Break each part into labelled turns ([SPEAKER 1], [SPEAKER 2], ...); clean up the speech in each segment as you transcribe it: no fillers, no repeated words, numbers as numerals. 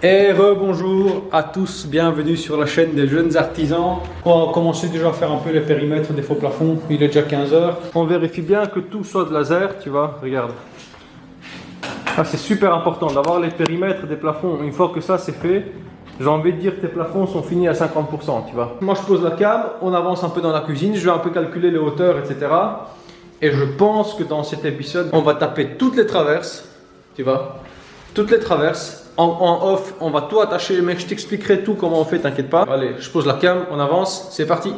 [SPEAKER 1] Et rebonjour à tous, bienvenue sur la chaîne des jeunes artisans. On va commencer déjà à faire un peu les périmètres des faux plafonds, il est déjà 15h. On vérifie bien que tout soit de laser, tu vois, regarde. Ah, c'est super important d'avoir les périmètres des plafonds. Une fois que ça c'est fait, j'ai envie de dire que tes plafonds sont finis à 50%, tu vois. Moi je pose la cam, on avance un peu dans la cuisine, je vais un peu calculer les hauteurs, etc. Et je pense que dans cet épisode, on va taper toutes les traverses, tu vois, toutes les traverses. En off, on va tout attacher, mec, je t'expliquerai tout comment on fait, t'inquiète pas. Allez, je pose la cam, on avance, c'est parti.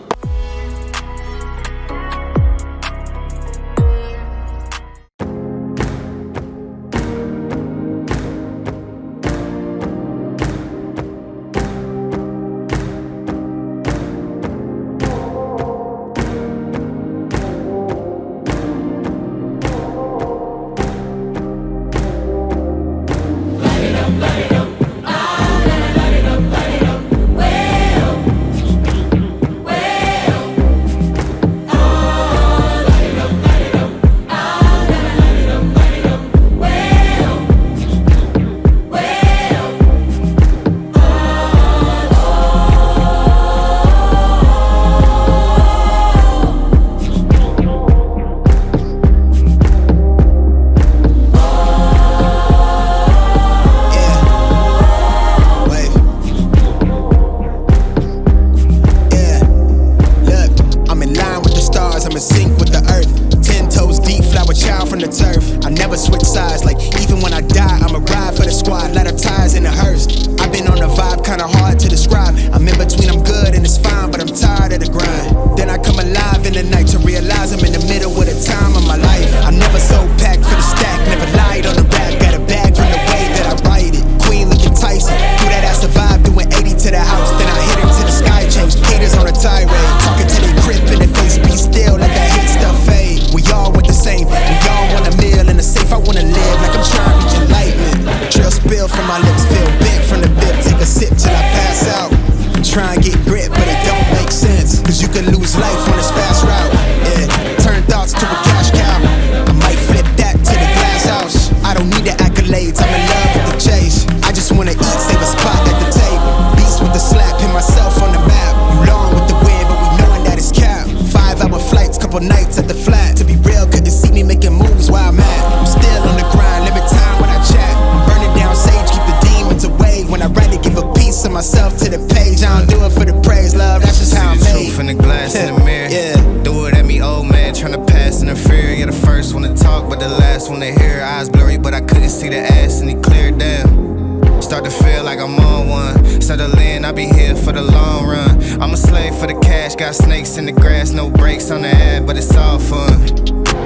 [SPEAKER 2] Got snakes in the grass, no brakes on the ad, but it's all fun.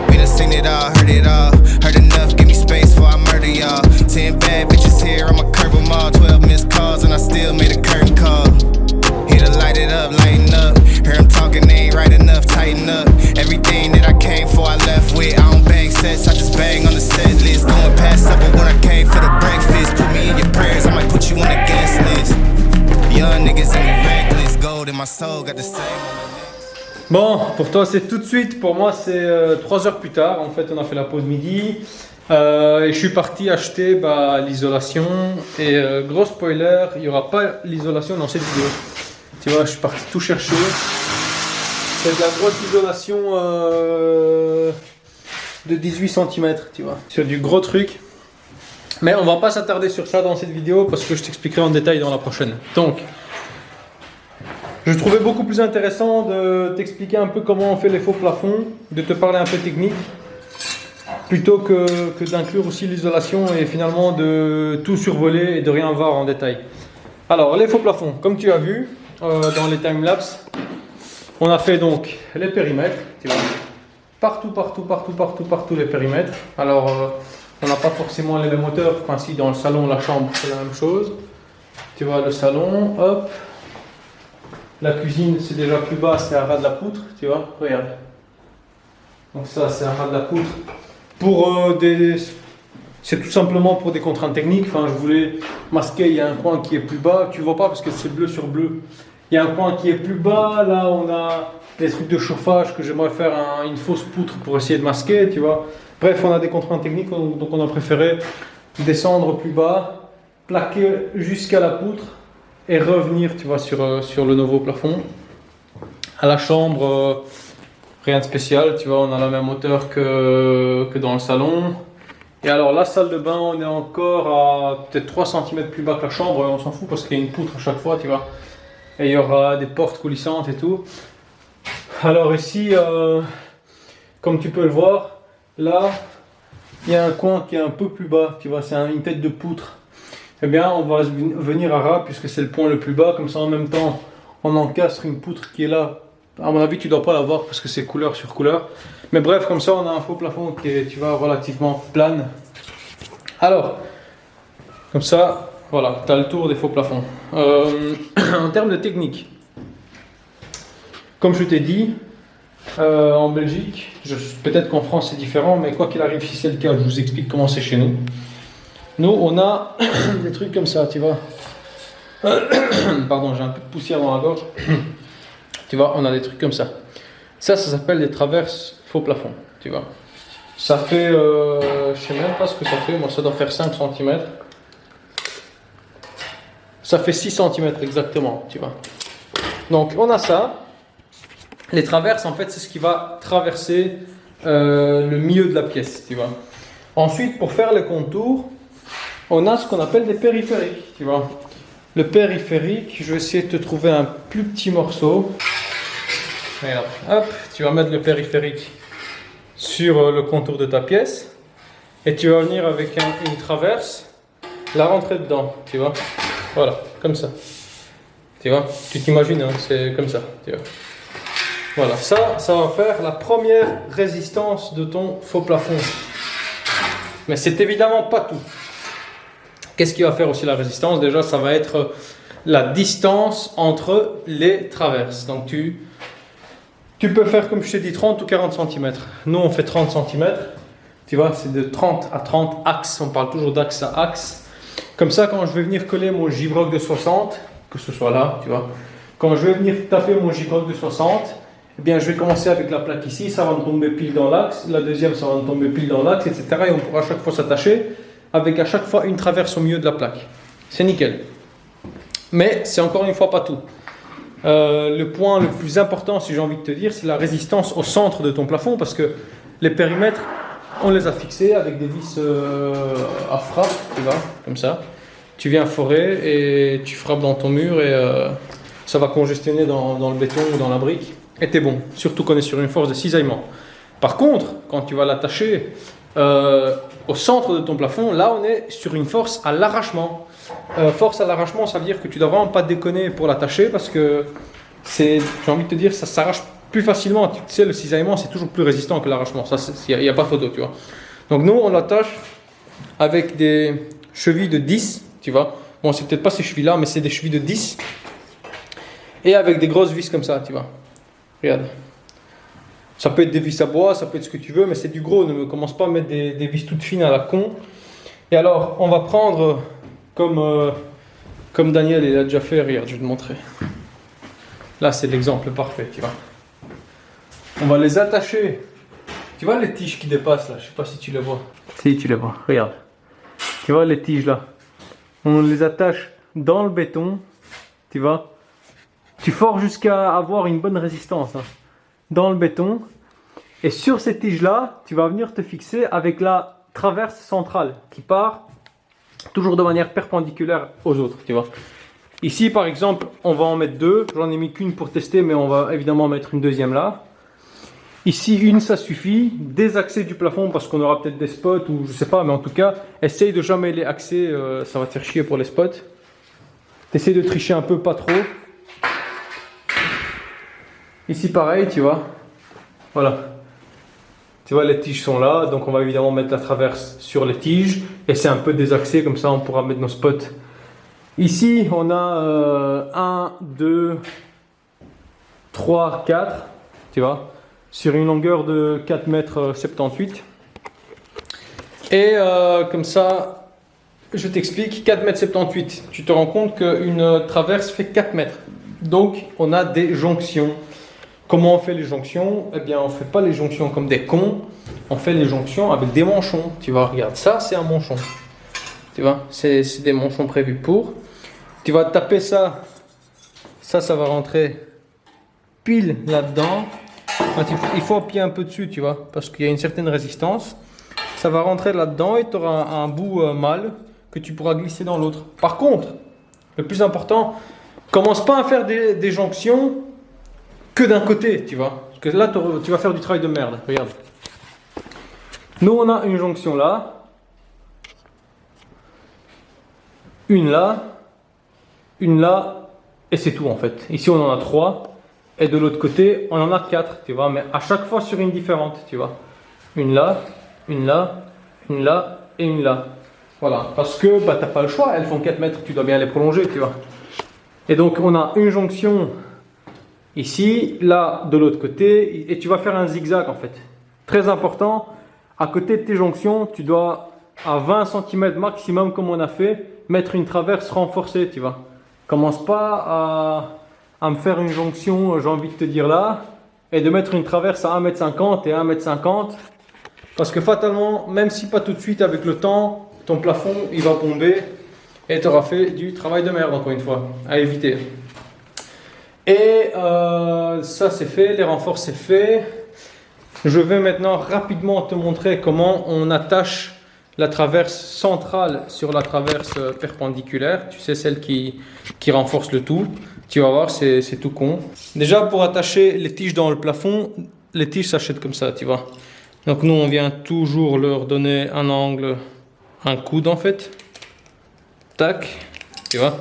[SPEAKER 2] We done seen it all, heard enough, give me space before I murder y'all. 10 bad bitches here, I'ma curve them all. 12 missed calls and I still made a curtain call. Here to light it up, lighten up. Hear him talking, they ain't right enough, tighten up. Everything that I came for, I left with. I don't bang sets, I just bang on the set list. Going past supper when I came for the breakfast. Put me in your prayers, I might put you on the guest list. Young niggas in the reckless, gold in my soul, got the same.
[SPEAKER 1] Bon, pour toi c'est tout de suite, pour moi c'est 3 heures plus tard. En fait on a fait la pause midi et je suis parti acheter l'isolation. Et gros spoiler, il n'y aura pas l'isolation dans cette vidéo. Tu vois, je suis parti tout chercher. C'est de la grosse isolation de 18 cm, tu vois. C'est du gros truc. Mais on va pas s'attarder sur ça dans cette vidéo parce que je t'expliquerai en détail dans la prochaine. Donc, je trouvais beaucoup plus intéressant de t'expliquer un peu comment on fait les faux plafonds, de te parler un peu technique, plutôt que d'inclure aussi l'isolation et finalement de tout survoler et de rien voir en détail. Alors, les faux plafonds, comme tu as vu dans les timelapses, on a fait donc les périmètres, tu vois, partout les périmètres. Alors, on n'a pas forcément les mêmes hauteurs, enfin si dans le salon, la chambre, c'est la même chose. Tu vois, le salon, hop. La cuisine, c'est déjà plus bas, c'est à ras de la poutre, tu vois, regarde. Donc ça, c'est à ras de la poutre. C'est tout simplement pour des contraintes techniques. Enfin, je voulais masquer, il y a un coin qui est plus bas, tu vois pas parce que c'est bleu sur bleu. Il y a un coin qui est plus bas, là on a des trucs de chauffage que j'aimerais faire une fausse poutre pour essayer de masquer, tu vois. Bref, on a des contraintes techniques, donc on a préféré descendre plus bas plaquer jusqu'à la poutre et revenir, tu vois, sur le nouveau plafond. À la chambre, rien de spécial, tu vois, on a la même hauteur que dans le salon. Et alors la salle de bain, on est encore à peut-être 3 cm plus bas que la chambre, on s'en fout parce qu'il y a une poutre à chaque fois, tu vois. Et il y aura des portes coulissantes et tout. Alors ici, comme tu peux le voir, là, il y a un coin qui est un peu plus bas, tu vois, c'est une tête de poutre. Eh bien, on va venir à ras puisque c'est le point le plus bas, comme ça en même temps, on encastre une poutre qui est là. À mon avis, tu dois pas la voir parce que c'est couleur sur couleur. Mais bref, comme ça, on a un faux plafond qui est, tu vois, relativement plane. Alors, comme ça, voilà, tu as le tour des faux plafonds. En termes de technique, comme je t'ai dit, en Belgique, peut-être qu'en France c'est différent, mais quoi qu'il arrive, si c'est le cas, je vous explique comment c'est chez nous. Nous, on a des trucs comme ça, tu vois. Pardon, j'ai un peu de poussière dans la gorge. Tu vois, on a des trucs comme ça. Ça s'appelle des traverses faux plafond, tu vois. Ça fait, je sais même pas ce que ça fait, moi ça doit faire 5 cm. Ça fait 6 cm exactement, tu vois. Donc on a ça. Les traverses, en fait, c'est ce qui va traverser le milieu de la pièce, tu vois. Ensuite, pour faire le contour, on a ce qu'on appelle des périphériques, tu vois. Le périphérique, je vais essayer de te trouver un plus petit morceau. Regarde, hop, tu vas mettre le périphérique sur le contour de ta pièce et tu vas venir avec une traverse, la rentrer dedans, tu vois. Voilà, comme ça. Tu vois, tu t'imagines, hein, c'est comme ça, tu vois. Voilà, ça va faire la première résistance de ton faux plafond. Mais c'est évidemment pas tout. Qu'est-ce qui va faire aussi la résistance? Déjà, ça va être la distance entre les traverses. Donc tu peux faire, comme je t'ai dit, 30 ou 40 cm. Nous, on fait 30 cm. Tu vois, c'est de 30 à 30 axes. On parle toujours d'axe à axe. Comme ça, quand je vais venir coller mon J-Broc de 60, que ce soit là, tu vois. Quand je vais venir taper mon J-Broc de 60, eh bien, je vais commencer avec la plaque ici. Ça va me tomber pile dans l'axe. La deuxième, ça va me tomber pile dans l'axe, etc. Et on pourra à chaque fois s'attacher avec à chaque fois une traverse au milieu de la plaque. C'est nickel. Mais c'est encore une fois pas tout. Le point le plus important, si j'ai envie de te dire, c'est la résistance au centre de ton plafond, parce que les périmètres, on les a fixés avec des vis à frappe, tu vois, comme ça. Tu viens forer et tu frappes dans ton mur et ça va congestionner dans le béton ou dans la brique. Et t'es bon, surtout qu'on est sur une force de cisaillement. Par contre, quand tu vas l'attacher au centre de ton plafond, là on est sur une force à l'arrachement. Force à l'arrachement, ça veut dire que tu dois vraiment pas déconner pour l'attacher parce que j'ai envie de te dire, ça s'arrache plus facilement. Tu sais, le cisaillement c'est toujours plus résistant que l'arrachement. Ça, il n'y a pas photo, tu vois. Donc nous on l'attache avec des chevilles de 10, tu vois. Bon, c'est peut-être pas ces chevilles là, mais c'est des chevilles de 10 et avec des grosses vis comme ça, tu vois. Regarde. Ça peut être des vis à bois, ça peut être ce que tu veux, mais c'est du gros. Ne commence pas à mettre des vis toutes fines à la con. Et alors, on va prendre comme Daniel il a déjà fait. Regarde, je vais te montrer. Là, c'est l'exemple parfait, tu vois. On va les attacher. Tu vois les tiges qui dépassent là? Je sais pas si tu les vois. Si, tu les vois. Regarde. Tu vois les tiges là? On les attache dans le béton. Tu vois? Tu forces jusqu'à avoir une bonne résistance. Hein. Dans le béton, et sur ces tiges là tu vas venir te fixer avec la traverse centrale qui part toujours de manière perpendiculaire aux autres, tu vois. Ici par exemple on va en mettre deux, j'en ai mis qu'une pour tester, mais on va évidemment mettre une deuxième là. Ici une ça suffit, des accès du plafond parce qu'on aura peut-être des spots ou je sais pas, mais en tout cas essaye de jamais les axer, ça va te faire chier pour les spots. T'essayes de tricher un peu, pas trop. Ici pareil, tu vois, voilà, tu vois les tiges sont là, donc on va évidemment mettre la traverse sur les tiges et c'est un peu désaxé, comme ça on pourra mettre nos spots. Ici on a 1, 2, 3, 4, tu vois, sur une longueur de 4,78 m. Et comme ça, je t'explique, 4,78 m, tu te rends compte qu'une traverse fait 4 mètres. Donc on a des jonctions. Comment on fait les jonctions? Eh bien, on ne fait pas les jonctions comme des cons. On fait les jonctions avec des manchons. Tu vois, regarde, ça c'est un manchon. Tu vois, c'est des manchons prévus pour. Tu vas taper ça. Ça va rentrer pile là-dedans. Il faut appuyer un peu dessus, tu vois, parce qu'il y a une certaine résistance. Ça va rentrer là-dedans et tu auras un bout mâle que tu pourras glisser dans l'autre. Par contre, le plus important, commence pas à faire des jonctions que d'un côté, tu vois. Parce que là, tu vas faire du travail de merde. Regarde. Nous, on a une jonction là. Une là. Une là. Et c'est tout en fait. Ici, on en a 3. Et de l'autre côté, on en a 4, tu vois. Mais à chaque fois sur une différente, tu vois. Une là, une là, une là et une là. Voilà. Parce que bah, tu n'as pas le choix. Elles font 4 mètres, tu dois bien les prolonger, tu vois. Et donc, on a une jonction ici, là, de l'autre côté. Et tu vas faire un zigzag, en fait. Très important. À côté de tes jonctions, tu dois, à 20 cm maximum, comme on a fait, mettre une traverse renforcée, tu vois. Commence pas à me faire une jonction, j'ai envie de te dire là, et de mettre une traverse à 1,50 m et 1,50 m. Parce que fatalement, même si pas tout de suite, avec le temps, ton plafond, il va tomber et tu auras fait du travail de merde, encore une fois, à éviter. Et ça, c'est fait, les renforts, c'est fait. Je vais maintenant rapidement te montrer comment on attache la traverse centrale sur la traverse perpendiculaire. Tu sais, celle qui renforce le tout. Tu vas voir, c'est tout con. Déjà, pour attacher les tiges dans le plafond, les tiges s'achètent comme ça, tu vois. Donc nous, on vient toujours leur donner un angle, un coude en fait. Tac, tu vois.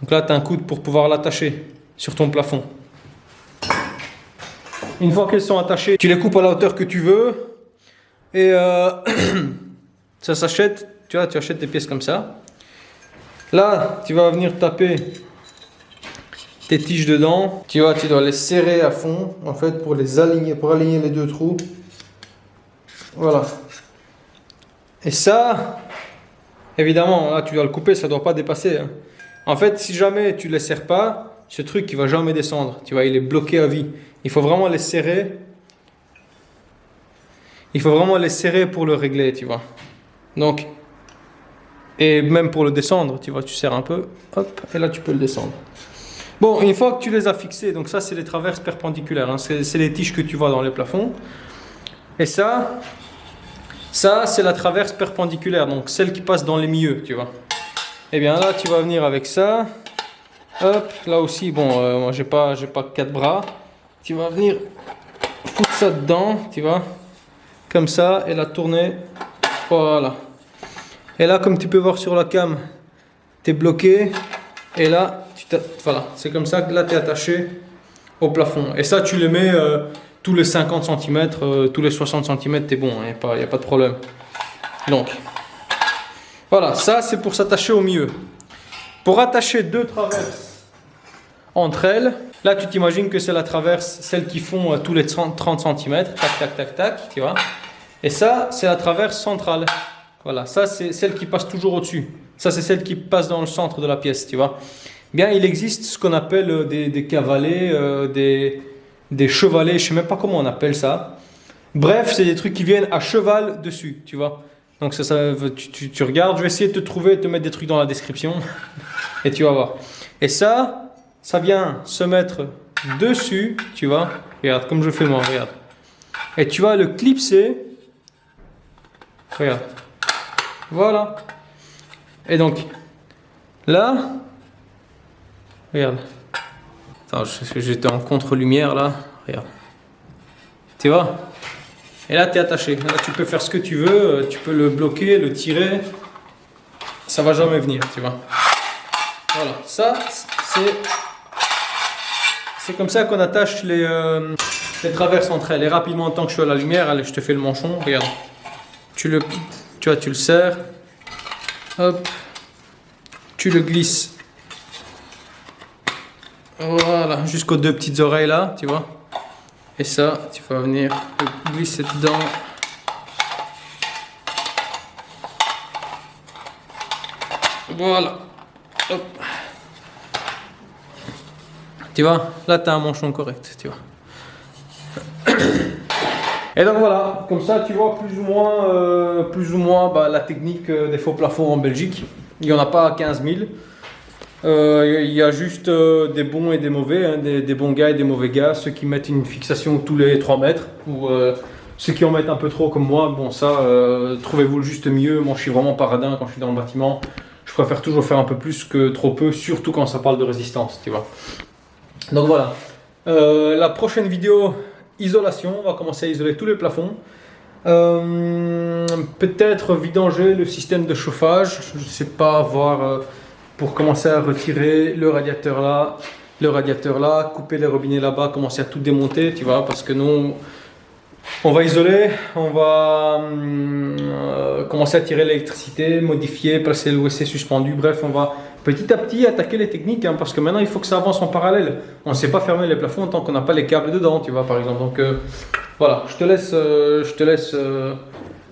[SPEAKER 1] Donc là, tu as un coude pour pouvoir l'attacher sur ton plafond. Une fois qu'elles sont attachées, tu les coupes à la hauteur que tu veux. Et ça s'achète, tu vois, tu achètes des pièces comme ça. Là, tu vas venir taper tes tiges dedans. Tu vois, tu dois les serrer à fond, en fait, pour les aligner, pour aligner les deux trous. Voilà. Et ça, évidemment, là, tu dois le couper, ça ne doit pas dépasser. Hein. En fait, si jamais tu ne les serres pas, ce truc, il ne va jamais descendre. Tu vois, il est bloqué à vie. Il faut vraiment les serrer. Il faut vraiment les serrer pour le régler, tu vois. Donc, et même pour le descendre, tu vois, tu serres un peu, hop, et là tu peux le descendre. Bon, une fois que tu les as fixés, donc ça c'est les traverses perpendiculaires, hein, c'est les tiges que tu vois dans les plafonds. Et ça c'est la traverse perpendiculaire, donc celle qui passe dans les milieux, tu vois. Et bien là tu vas venir avec ça, hop, là aussi, bon, moi j'ai pas 4 bras. Tu vas venir foutre ça dedans, tu vois, comme ça, et la tourner, voilà. Et là, comme tu peux voir sur la cam, tu es bloqué. Et là, voilà, c'est comme ça que là, tu es attaché au plafond. Et ça, tu le mets tous les 50 cm, tous les 60 cm, tu es bon, il n'y a pas de problème. Donc, voilà, ça, c'est pour s'attacher au milieu. Pour attacher deux traverses entre elles, là, tu t'imagines que c'est la traverse, celles qui font tous les 30 cm, tac, tac, tac, tac, tu vois. Et ça, c'est la traverse centrale. Voilà, ça c'est celle qui passe toujours au-dessus. Ça c'est celle qui passe dans le centre de la pièce, tu vois. Bien, il existe ce qu'on appelle des cavalets, des chevalets, je ne sais même pas comment on appelle ça. Bref, c'est des trucs qui viennent à cheval dessus, tu vois. Donc tu regardes, je vais essayer de te trouver, de te mettre des trucs dans la description. Et tu vas voir. Et ça vient se mettre dessus, tu vois. Regarde, comme je fais moi, regarde. Et tu vas le clipser. Regarde. Voilà. Et donc, là, regarde. Attends, j'étais en contre-lumière là. Regarde. Tu vois? Et là, tu es attaché. Là, tu peux faire ce que tu veux. Tu peux le bloquer, le tirer. Ça va jamais venir, tu vois. Voilà. Ça, c'est comme ça qu'on attache les traverses entre elles. Et rapidement, tant que je suis à la lumière, allez, je te fais le manchon. Regarde. Tu vois, tu le serres, hop, tu le glisses, voilà, jusqu'aux deux petites oreilles là, tu vois, et ça, tu vas venir le glisser dedans, voilà, hop, tu vois, là tu as un manchon correct, tu vois. Et donc voilà, comme ça tu vois plus ou moins bah, la technique des faux plafonds en Belgique. Il n'y en a pas 15 000. Il y a juste des bons et des mauvais, hein, des bons gars et des mauvais gars. Ceux qui mettent une fixation tous les 3 mètres ou ceux qui en mettent un peu trop comme moi. Bon ça, trouvez-vous le juste milieu. Moi je suis vraiment paradin quand je suis dans le bâtiment. Je préfère toujours faire un peu plus que trop peu, surtout quand ça parle de résistance, tu vois. Donc voilà, la prochaine vidéo, isolation, on va commencer à isoler tous les plafonds. Peut-être vidanger le système de chauffage, je ne sais pas, voir pour commencer à retirer le radiateur là, couper les robinets là-bas, commencer à tout démonter, tu vois, parce que nous, on va isoler, on va commencer à tirer l'électricité, modifier, placer le l'OSC suspendu, bref, on va petit à petit attaquer les techniques, hein, parce que maintenant il faut que ça avance en parallèle. On ne sait pas fermer les plafonds tant qu'on n'a pas les câbles dedans, tu vois, par exemple. Donc voilà, je te laisse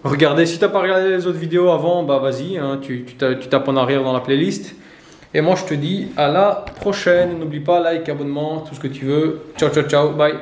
[SPEAKER 1] regarder. Si tu n'as pas regardé les autres vidéos avant, bah vas-y, hein, tu tapes en arrière dans la playlist. Et moi je te dis à la prochaine. N'oublie pas, like, abonnement, tout ce que tu veux. Ciao, ciao, ciao, bye.